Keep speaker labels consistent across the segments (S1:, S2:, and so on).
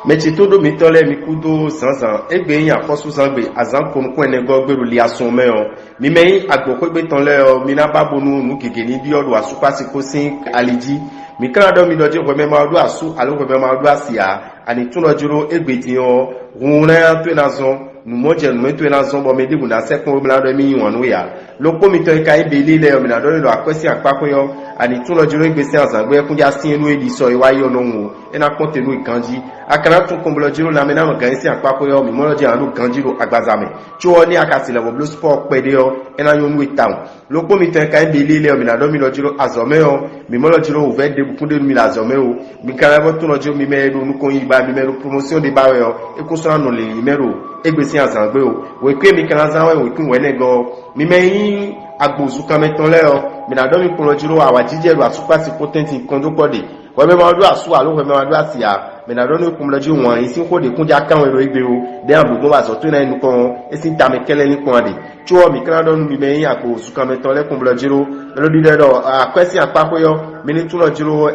S1: Mechi todo mi tole mi kudo zanzan egbe yin afosu zangbe azan konukun enego gbero li asun me o mi meyin agboko gbe ton le o mi na babonu nu gege ni bi odo asupasi ko sin aliji mi kan do mi doje ko me ma odo asu alo ko me ma odo asia ani tun lojuro egbe ti o runra to na zon nu moje nu to na zon bo me dibu na sekun o mi la do mi yin wonu ya lo ko mi to e kai be lile o mi na do lo akwesi apapun yo ani tun lojuro egbe si azan gbe kunja sin enu edi so iwaye olohun ena kontenu ikanji akana tun kombolojiro na mena gan si apapo yo mi moloji anu ganjiro agbazame tí ó ní akasile wo blue sport pede yo ena yonu town lo po mi tan kan be lile o mi na do mi lojiro azome o mi molojiro o ve de bukunde mi la azome o mi kan bo tun lojiro mi me do nu kon yi ba mi me promotion de ba we o e ko so anu le mero egbesi azangbe o we pe mi kan azan we kun we ne go mi me yin agbozu kan meton le o mi na do mi polojiro awa jijeru asupasi potent kan do pode we me ma do asu alo we me ma do asia me na do ni kumloji won yin sin ko de kunja kan we ro igbe o de ambugun ba so to na inu kan esin ta me kele ni kan de tuo mi kan do mi me yin agbozu kan meton le kumlojiro lo di do akwesi apapo yo mi ni tun lojiro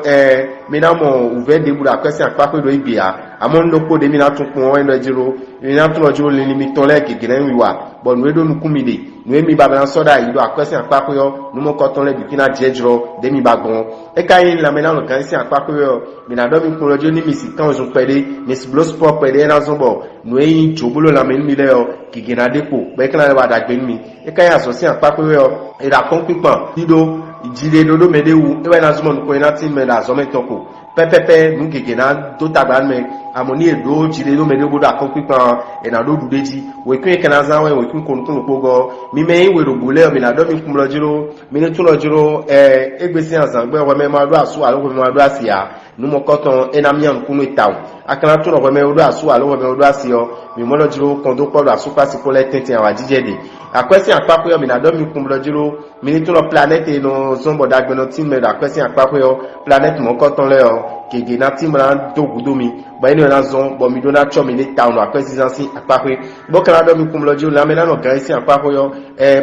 S1: mi na mo uve de bura akwesi apapo do igbe a amon lo ko de mi na tun pon we lojiro mi na tun lojiro le ni mi ton le kekere wiwa bo nu edo nu kumide nu emi ba na soda ido akwesi apapo yo nu mo ko ton le bikina jejro de mi ba gon e kai la me na lo kan si apapo yo mi na do mi kun lojiro ni mi si kan ozun pede mi si blow sport pede na zombo nu eyin jobulo la me mi le o kigina depo be kan la ba dagbe mi e kai aso si apapo yo ira kon pipan dido ijire dodo medewu e we na zumo nu ko ina tin me da zo me toko pepepe nu kigina do tagba me amoni edo jire do medewu da kon pipan e na do dudeji we kun kan azan we kun kon pogo mi me we ro bole mi na do mi kun lojiro mi ni tun lojiro egbesi azan gbe we me ma do asu alo we ma do asia nu mo koton enamian kunu tawo akana tun we me do asu alo we me do asio mi mo lojiro kon do podo asu pasi ko le tintin awa jijede akwesi apapo yo mi na do mi kun lojiro mi ni tun lo planet no zombo dagbe no tin me da akwesi apapo yo planet mo koton le o kege na tin ma do gudomi ba eni na zon bo mi do na cho mi ni town akwesi zansi apapo bo kana do mi kun lojiro la me na no gan si apapo yo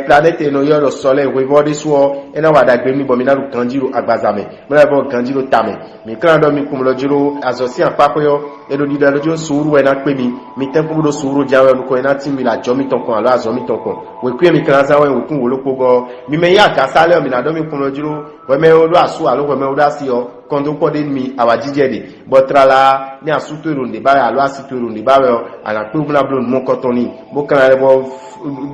S1: planet no yo lo sole we body so ena wa dagbe mi bo mi na ru kanjiro agbazame mo na bo kanjiro tame mi kana do mi kun lojiro azosi apapo yo elo di da lojo suru we na pe mi tempo do suru jawe lu ko ena tin mi la jo mi ton kon alo azo mi ton kon we ku mi kana zawe we kun wo lo pogo mi me ya ka sale mi na do mi kun lojiro we me o do asu alo we me o da si o kondo pode mi awa jijede botrala ni asuto ronde ba alo asito ronde ba we ala pe bula blo mo kotoni bo kana le bo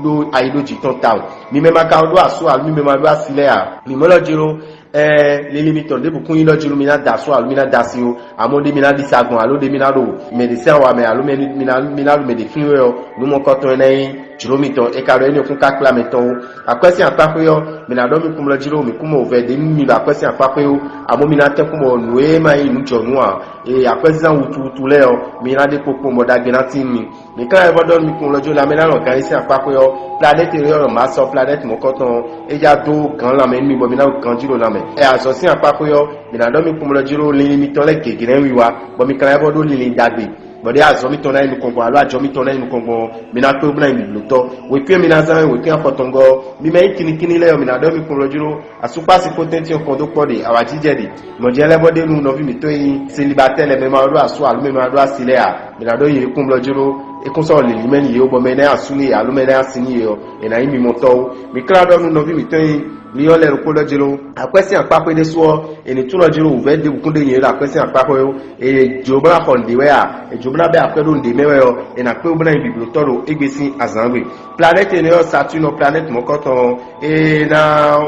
S1: do aido jiton town mi me ma ka do asu alo mi me ma do asile a mi mo lojiro les limitons de beaucoup ilo juru mina daso alu mina dasio amode mina disagon alo de mina do medecin wa me alo mina me de fluo no mo koton nei juromito e karo eni okun kakla meton akwesi apapo yo mina do mi kumlo jiro mi kumo ve de mi ba akwesi apapo yo amo mina te kumo nuwe ma inu jonu a akwesi zan wutu le o mina de popo mo dagbe na tin mi kan e bodo mi kumlo jiro la mina lo kan isi apapo yo planet yo ma so planet mo koton e ja do kan la me mi bo mina kan jiro la me e asosin apapo yo mina do mi kumlo jiro le mi ton le kegere wiwa bo mi kan e bodo le dagbe bode azomi tona inu kongo alo ajomi tona inu kongo mina pe obna inu luto we pe mina zan we pe apotongo mi me kini le o mina do mi kun lojuro asupa si potenti o kondo pode awa jijede mo je le bode nu no vi mi to yin célibataire le me ma do asu alu me ma do asile a mina do yi kun lojuro e kun so le limeni ye o bo me na asuni alu me na asini yo e na imi mo to mi kra do nu no vi mi to yin ni o le ro ko lojuro akwesi apapo de so eni tun lojuro u ve de bukunde yin ra akwesi apapo yo e jobra honde we a e jobra be apedo nde mewe yo e na pe obna ibiblo toro egbesi azanwe planet eni o Saturn planet mo koton e na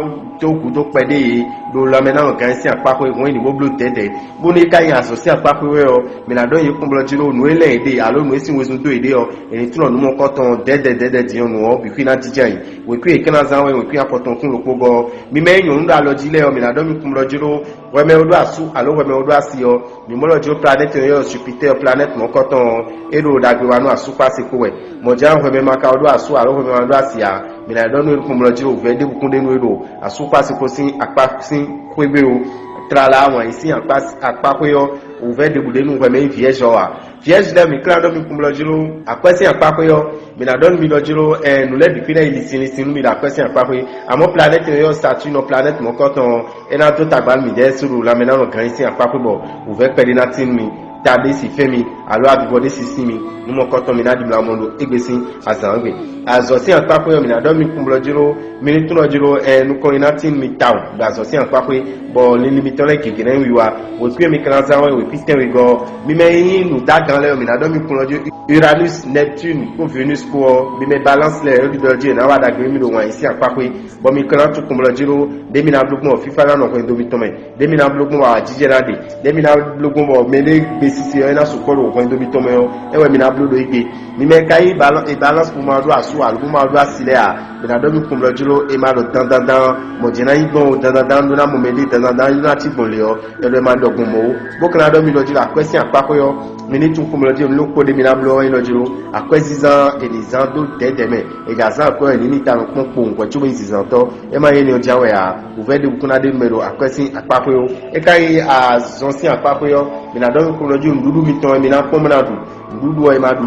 S1: toku to pede do la mena kan si apapo e won ni bo blue tete bo ni kai aso si apapo we yo me na do yin kun lojuro nu ele ede alo nu esin wesun do ede yo eni tun no mo koton dede di onu o bi kwina tijan we ku e kana zanwe we ku apoton kun lopogo mi me yun da lojile o mi na do mi kun lojuro we me odo asu alo we me odo asio mi mo lojuro planet yo Jupiter planet mo koton ero dagbe wa nu asu pase ko we mo jan we me maka odo asu alo we me odo asia mi na do no kun lojuro we de bukun de nu ero asu pase ko sin apa sin kwebe o trala won isi apa ko yo o ve de bude nu we me vierge wa vierge da mi kra do mi kun lojuro akwesi apa ko yo mi na don mi lojuro nu le bi fina ilisini mi da akwesi apa ko amo planet yo Saturn no planet mo koton ena to tagbal mi de suru la mena no kan isi apa ko bo o ve pele na tin mi tade si femi alo abibode si simi numo koto mi na di la mondo egbesi azangbe azosi anpapo yo mi na do mi kumlo jiro mi tuno jiro nuko inatin mi taw azosi anpapo bo limiton le kekene wiwa wo pie mi kan zawe we pisten we go mi me nu dagan le mi na do mi kumlo jiro Uranus Neptune ko Venus ko mi me balance le do jiro na wa da gbe mi do wan isi anpapo bo mi kan tu kumlo jiro de mi na bloquement fifa la no ko ndo mi tome de mi na bloquement wa jijera de mi na bloquement bo mele besisi ena sukolo ko ndo mi tome ewe mi na blodo igbe mi me kai balance pour ma do asu albu ma do asile a mi na do mi kumlo jiro e ma do dandan mo jena igbon dandan do na mo mele dandan na ti gbon le o e do ma dogun mo bo kan do mi lo jiro akwesi apako yo mi ni tun kumlo jiro lo ko de mi na blo e lo jiro akwesi zan e ni zan do dedeme e ga zan ko e ni ta pon pon ko tu mi zan to e ma ye ni o jawe a o ve de kuna de numero akwesi apako yo e kai a zonsi apako yo mi na do mi kumlo jiro ndudu mi ton mi na pon na du ndudu e ma du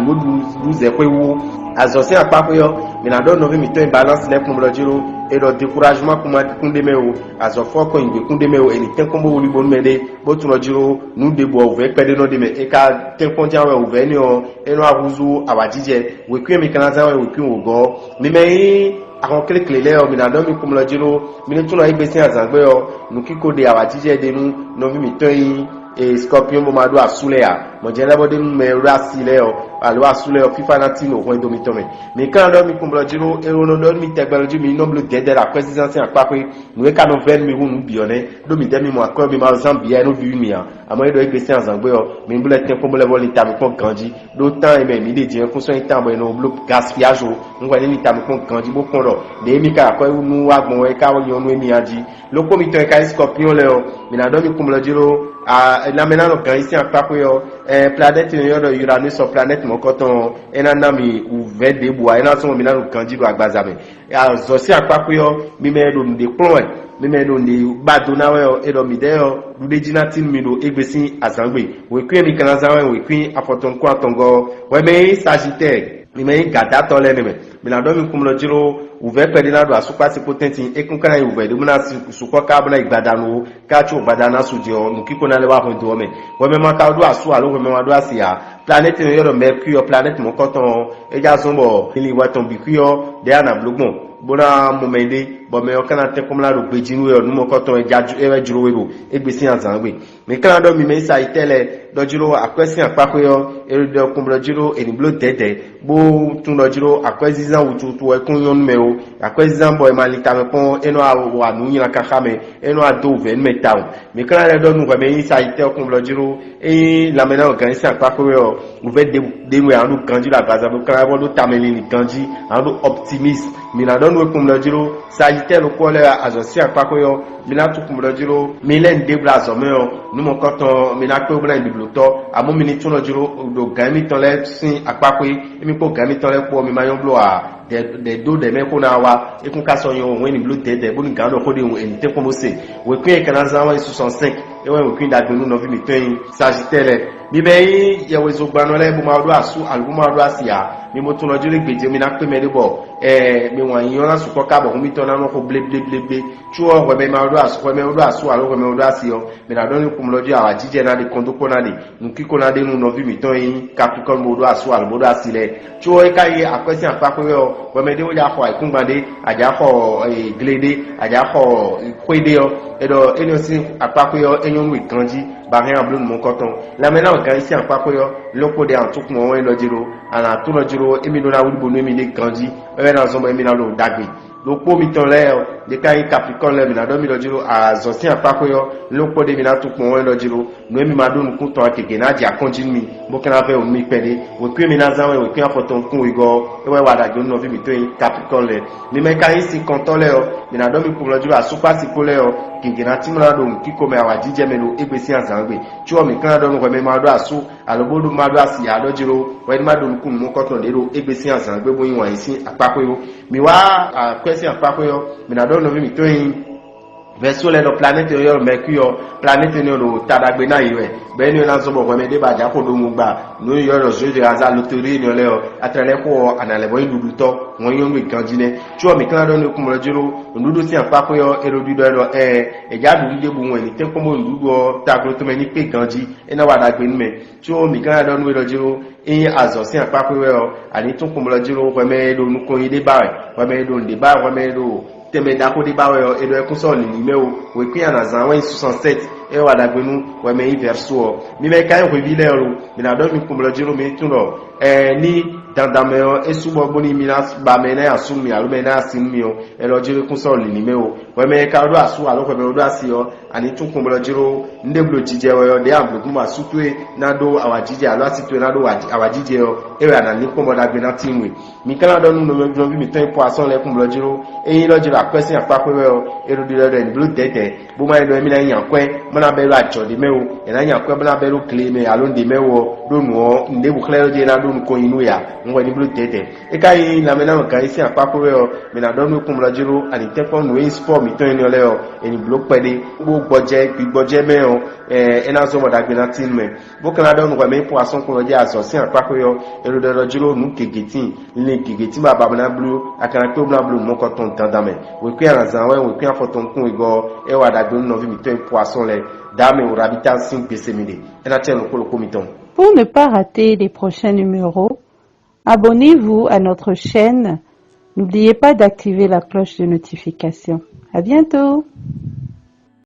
S1: ndudu ze pe wo azosi apako yo mi na do no mi ton balance le kumlo jiro et le découragement kuma kunde mewo azofo ko ingbe kunde mewo eni ten kombo woli bonu mede bo tun lojiro nu debo ove pede no de me e ka ten konja we ove ni o eno aruzu awajije we kwi mi kana zawe we kwi ogo mi me àwọn kele le o mi na do mi kumlo jiro mi ne tun lo igbesi azangbe o nu kiko de awajije de nu no mi ton yi e scorpion mo ma do asule ya mo je lebo de me rasile o alo asule o fifa na tino ko do mi tome mi kan do mi kumlo jiro e ro do mi technology mi nomble de la présidence en pape nous ka no ven mi hunu bione do mi de mi mo akọ mi ma zambia no bi mi a amo do igbesi azangbe o mi mbule ten ko mo level ni tam ko ganji do tan e me mi de je fun so tan bo no blo gaspillage o ngwa ni tam ko ganji bo kon ro de mi ka ko nu agbon e ka wo yonu emi aji lo ko mi to e ka scorpion le o mi na do mi kumlo jiro la menano kan ici en pape yo planète yo do Uranus o planète mo koton enana mi uve de bois ena so mi na kan jido agbazame zosi en pape yo mi me do de plon mi me do de gbado na we e do mi de yo du de jinatin mi do egbesi azangbe we kwi mi kan azanwe we kwi afoton ko atongo we me Sagittaire mi me gada to le me mi na do mi kumlo jiro uve pedina do asupa si potenti ekun kana uve de muna suko ka buna igbadanu ka chu gbadana suje o nukiko na le wa ho do me we me ma ka do asu alo we me ma do asia planète yo do Mercure planète mo koton eja zombo ili waton bikuyo de ana blogbon bona momede bo me okana te komla do gbejinu yo numo koton eja juro wero egbesi azangbe me kana do mi me sa itele do juro akwesi apako yo e do kumblo juro eni blo dede bo tun do juro akwesi zan wututu e kun yon me o akwesi zan bo e malita me pon eno wa nu yin ka khame eno ado ven me taw me kana le do nu ko me sa ite kumblo juro e la mena organiser apako yo uve de we anu kanji la gaza bo kana bo do tameli ni kanji anu optimist mi na do nu kumblo juro Sagittaire ko le azosi apako yo mi na tu kumblo juro mi len de blazo me o nu mo koton mi na pe obla ni bluto amo mi ni tuno juro do gami ton le sin apako mi po gami ton le po mi mayon blo a de do de me ko na wa e kun ka so yon wen ni blo de bo ni gan do ko de en te ko mo se we kun e kana zan wa 65 e we kun da gbenu no vi mi ten Sagittaire mi be ye we zo gbanu le bo ma do asu albu ma do asia mi mo tuno juro gbeje mi na pe me de bo mi wan yin ona su ko ka bo mi ton na no ko ble chuo we me ma do asu we me do asu alo we me do asio mi na do ni kumlo di awa jije na de kondo ko na de nkiko na de nu no vi mi ton yin Capricorn mo do asu albu do asile chuo e kai akwesi apako yo we me de o ja ko ikungbade aja ko glede aja ko kwede yo edo eniosi apako yo enyon wi kanji ba rien bleu mon coton la maintenant kan ici apako yo loko de antuk mo won lo jiro ana tu lo jiro emi do na wudi bonu emi le kanji e na zo mo emi na lo dagbe lo po mi ton le de kai Capricorn le mi na do mi lo jiro a zosin apako yo loko de mi na tuk mo won lo jiro no emi ma do nu kun ton akege na ja konji mi bo kana fe o mi pede wo kwi mi na zanwe wo kwi afoton kun igo e we wada jo no vi mi to Capricorn le ni me kai si konton le o mi na do mi kun lo jiro a super si ko le o kingina timra do kiko me awa jije melo egbesi azangbe chuo mi kan do ko me ma do asu alobodu ma do asi ado jiro we ma do kun mo koton de ro egbesi azangbe bo yin wa yin apako yo mi wa kwesi apako yo mi na do no mi to yin verso le planète yo Mercure planète no tadagbe na iwe be ni na so bo me de ba ja ko do mu gba no yo ro jeu de hasard loterie ni le o atrele ko anale bo ndudu to won yo mi kanjine tí o mi kan do ni ku mo jiro ndudu si anpa ko yo erodu do e ja du je bu won ni te ko mo ndudu o ta ko to me ni pe kanji e na wa dagbe ni me tí o mi kan do ni ro jiro e azo si anpa ko yo ani tun ku mo jiro ko me do nu ko ide ba wa me do nde ba wa me do teme dako di bawe edo ekuso ni nimeo we pia na zan wen 67 e wa dagbenu we me verso mi me kan ko vile ro mi na do mi kumlo jiro mi tuno ni dandameo esubo boni mi na ba me na asumi alo me na asimi o e lo jiro kuso ni nimeo we me ka do asu alo ko me do asio ani tun kumlo jiro ndeblo jije we de amblo kuma sutwe na do awajije alo asitwe na do awajije o e wa na ni kumlo dagbe na timwe mi kan do nu no bi mi tan poisson le kumlo jiro e lo jiro akwesi apapewe o erudire de blue tete bu ma do mi na yankwe mo na belu ajo de mewo e na yankwe mo na belu claim alo de mewo do nu nde bu claro de na do nu ko inu ya ngo ni blue tete e kai na me na kan isi apapewe o me na do nu kumlo jiro ani te ko nu sport mi ton ni ole o eni blue pede bu gboje me o e na so mo dagbe na tin me bu kan do nu kwa me poisson ko je aso si apapewe o erudire jiro nu kegetin ni kegetin baba na blue akara pe na blue mo ko ton tandame we kwi anzan we kwi afoton kun igo e wa dagbe no vi mi to poisson le dame ou habitant 5 pcmd et na tenu ko komiton.
S2: Pour ne pas rater les prochains numéros, abonnez-vous à notre chaîne. N'oubliez pas d'activer la cloche de notification. À bientôt!